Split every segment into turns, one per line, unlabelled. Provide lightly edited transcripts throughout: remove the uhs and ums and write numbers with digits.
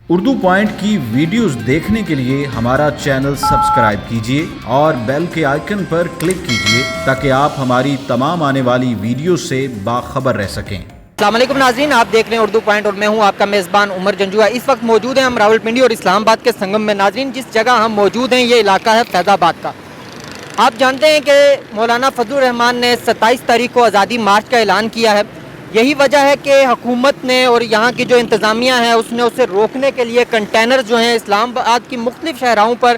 Urdu point کی videos دیکھنے کے لیے ہمارا چینل سبسکرائب کیجیے اور بیل کے آئیکن پر کلک کیجیے تاکہ آپ ہماری تمام آنے والی ویڈیوز سے باخبر رہ سکیں۔
السلام علیکم ناظرین، آپ دیکھ رہے ہیں اردو پوائنٹ اور میں ہوں آپ کا میزبان عمر جنجوعہ۔ اس وقت موجود ہیں ہم راولپنڈی اور اسلام آباد کے سنگم میں۔ ناظرین، جس جگہ ہم موجود ہیں یہ علاقہ ہے فیض آباد کا۔ آپ جانتے ہیں کہ مولانا فضل الرحمان نے 27 تاریخ کو آزادی مارچ کا اعلان کیا ہے۔ یہی وجہ ہے کہ حکومت نے اور یہاں کی جو انتظامیہ ہے اس نے اسے روکنے کے لیے کنٹینر جو ہیں اسلام آباد کی مختلف شہراؤں پر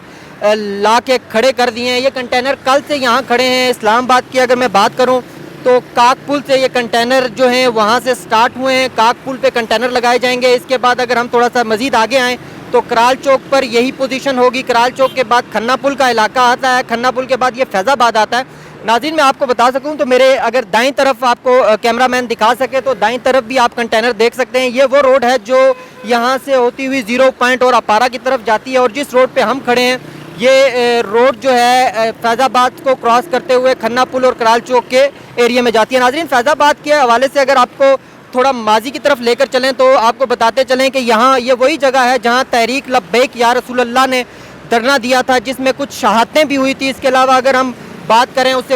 لا کے کھڑے کر دیے ہیں۔ یہ کنٹینر کل سے یہاں کھڑے ہیں۔ اسلام آباد کی اگر میں بات کروں تو کاک پل سے یہ کنٹینر جو ہیں وہاں سے سٹارٹ ہوئے ہیں، کاک پل پہ کنٹینر لگائے جائیں گے۔ اس کے بعد اگر ہم تھوڑا سا مزید آگے آئیں تو کرال چوک پر یہی پوزیشن ہوگی۔ کرال چوک کے بعد کھنہ پل کا علاقہ آتا ہے، کھنہ پل کے بعد یہ فیض آباد آتا ہے۔ ناظرین، میں آپ کو بتا سکوں تو میرے اگر دائیں طرف آپ کو کیمرہ مین دکھا سکے تو دائیں طرف بھی آپ کنٹینر دیکھ سکتے ہیں۔ یہ وہ روڈ ہے جو یہاں سے ہوتی ہوئی 0 پوائنٹ اور اپارا کی طرف جاتی ہے، اور جس روڈ پہ ہم کھڑے ہیں یہ روڈ جو ہے فیض آباد کو کراس کرتے ہوئے کھنہ پل اور کرال چوک کے ایریا میں جاتی ہے۔ ناظرین، فیض آباد کے حوالے سے اگر آپ کو تھوڑا ماضی کی طرف لے کر چلیں تو آپ کو بتاتے چلیں کہ یہاں یہ وہی جگہ ہے جہاں تحریک لبیک یا رسول اللہ نے دھرنا دیا تھا، جس میں کچھ شہادتیں بھی ہوئی تھی۔ اس کے علاوہ اگر ہم بات کریں اس سے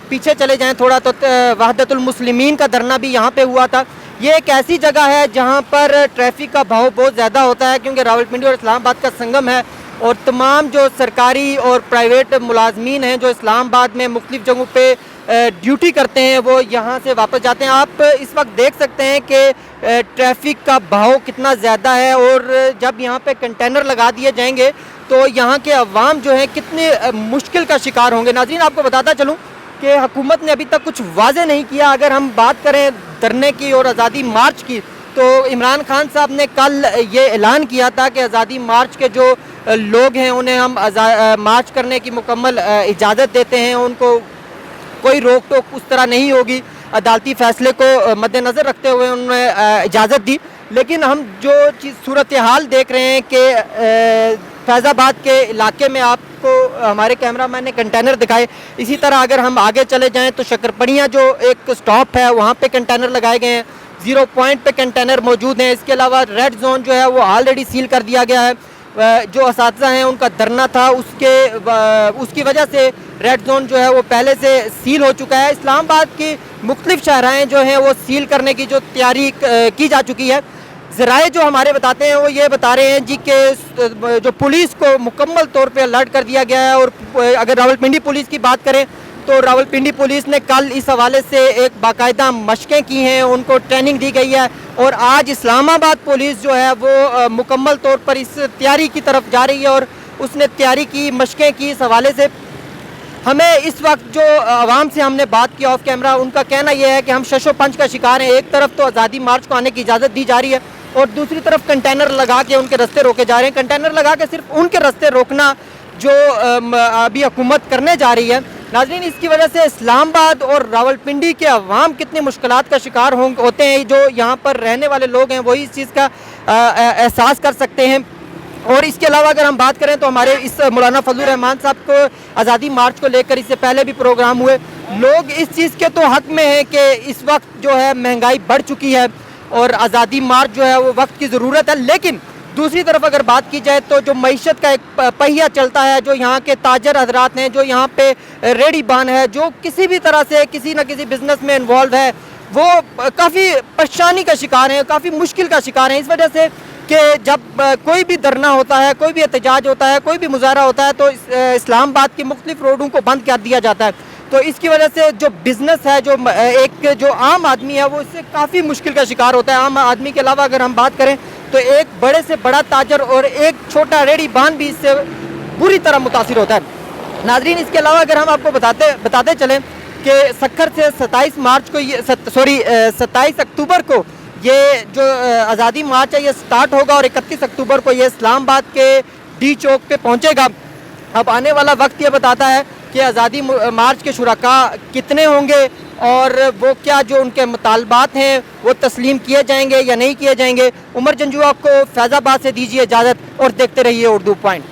پیچھے چلے جائیں تھوڑا تو وحدت المسلمین کا دھرنا بھی یہاں پہ ہوا تھا۔ یہ ایک ایسی جگہ ہے جہاں پر ٹریفک کا بہاؤ بہت زیادہ ہوتا ہے، کیونکہ راولپنڈی اور اسلام آباد کا سنگم ہے، اور تمام جو سرکاری اور پرائیویٹ ملازمین ہیں جو اسلام آباد میں مختلف جگہوں پہ ڈیوٹی کرتے ہیں وہ یہاں سے واپس جاتے ہیں۔ آپ اس وقت دیکھ سکتے ہیں کہ ٹریفک کا بہاؤ کتنا زیادہ ہے، اور جب یہاں پہ کنٹینر لگا دیے جائیں گے تو یہاں کے عوام جو ہیں کتنے مشکل کا شکار ہوں گے۔ ناظرین، آپ کو بتاتا چلوں کہ حکومت نے ابھی تک کچھ واضح نہیں کیا۔ اگر ہم بات کریں دھرنے کی اور آزادی مارچ کی تو عمران خان صاحب نے کل یہ اعلان کیا تھا کہ آزادی مارچ کے جو لوگ ہیں انہیں ہم مارچ کرنے کی مکمل اجازت دیتے ہیں، ان کو کوئی روک ٹوک اس طرح نہیں ہوگی۔ عدالتی فیصلے کو مد نظر رکھتے ہوئے انہوں نے اجازت دی، لیکن ہم جو صورتحال دیکھ رہے ہیں کہ فیض آباد کے علاقے میں آپ کو ہمارے کیمرہ مین نے کنٹینر دکھائے، اسی طرح اگر ہم آگے چلے جائیں تو شکرپڑیاں جو ایک سٹاپ ہے وہاں پہ کنٹینر لگائے گئے ہیں، 0 پوائنٹ پہ کنٹینر موجود ہیں۔ اس کے علاوہ ریڈ زون جو ہے وہ آلریڈی سیل کر دیا گیا ہے۔ جو اساتذہ ہیں ان کا دھرنا تھا اس کی وجہ سے ریڈ زون جو ہے وہ پہلے سے سیل ہو چکا ہے۔ اسلام آباد کی مختلف شاہراہیں جو ہیں وہ سیل کرنے کی جو تیاری کی جا چکی ہے۔ ذرائع جو ہمارے بتاتے ہیں وہ یہ بتا رہے ہیں جی کہ جو پولیس کو مکمل طور پہ الرٹ کر دیا گیا ہے، اور اگر راولپنڈی پولیس کی بات کریں تو راولپنڈی پولیس نے کل اس حوالے سے ایک باقاعدہ مشقیں کی ہیں، ان کو ٹریننگ دی گئی ہے، اور آج اسلام آباد پولیس جو ہے وہ مکمل طور پر اس تیاری کی طرف جا رہی ہے، اور اس نے تیاری کی، مشقیں کی۔ اس حوالے سے ہمیں اس وقت جو عوام سے ہم نے بات کی آف کیمرہ، ان کا کہنا یہ ہے کہ ہم شش و پنج کا شکار ہیں۔ ایک طرف تو آزادی مارچ کو آنے کی اجازت دی جا رہی ہے، اور دوسری طرف کنٹینر لگا کے ان کے راستے روکے جا رہے ہیں۔ کنٹینر لگا کے صرف ان کے راستے روکنا جو ابھی حکومت کرنے جا رہی ہے، ناظرین، اس کی وجہ سے اسلام آباد اور راولپنڈی کے عوام کتنی مشکلات کا شکار ہوتے ہیں۔ جو یہاں پر رہنے والے لوگ ہیں وہی اس چیز کا احساس کر سکتے ہیں۔ اور اس کے علاوہ اگر ہم بات کریں تو ہمارے اس مولانا فضل الرحمان صاحب کو آزادی مارچ کو لے کر اس سے پہلے بھی پروگرام ہوئے، لوگ اس چیز کے تو حق میں ہیں کہ اس وقت جو ہے مہنگائی بڑھ چکی ہے اور آزادی مارچ جو ہے وہ وقت کی ضرورت ہے، لیکن دوسری طرف اگر بات کی جائے تو جو معیشت کا ایک پہیہ چلتا ہے، جو یہاں کے تاجر حضرات ہیں، جو یہاں پہ ریڑھی بان ہے، جو کسی بھی طرح سے کسی نہ کسی بزنس میں انوالو ہے، وہ کافی پریشانی کا شکار ہیں، کافی مشکل کا شکار ہیں، اس وجہ سے کہ جب کوئی بھی دھرنا ہوتا ہے، کوئی بھی احتجاج ہوتا ہے، کوئی بھی مظاہرہ ہوتا ہے تو اسلام آباد کی مختلف روڈوں کو بند کر دیا جاتا ہے۔ تو اس کی وجہ سے جو بزنس ہے، جو عام آدمی ہے وہ اس سے کافی مشکل کا شکار ہوتا ہے۔ عام آدمی کے علاوہ اگر ہم بات کریں تو ایک بڑے سے بڑا تاجر اور ایک چھوٹا ریڑھی بان بھی اس سے بری طرح متاثر ہوتا ہے۔ ناظرین، اس کے علاوہ اگر ہم آپ کو بتاتے چلیں کہ سکھر سے 27 اکتوبر کو یہ جو آزادی مارچ ہے یہ سٹارٹ ہوگا، اور 31 اکتوبر کو یہ اسلام آباد کے ڈی چوک پہ پہنچے گا۔ اب آنے والا وقت یہ بتاتا ہے کہ آزادی مارچ کے شرکاء کتنے ہوں گے، اور وہ کیا جو ان کے مطالبات ہیں وہ تسلیم کیے جائیں گے یا نہیں کیے جائیں گے۔ عمر جنجوعہ کو فیض آباد سے دیجیے اجازت، اور دیکھتے رہیے اردو پوائنٹ۔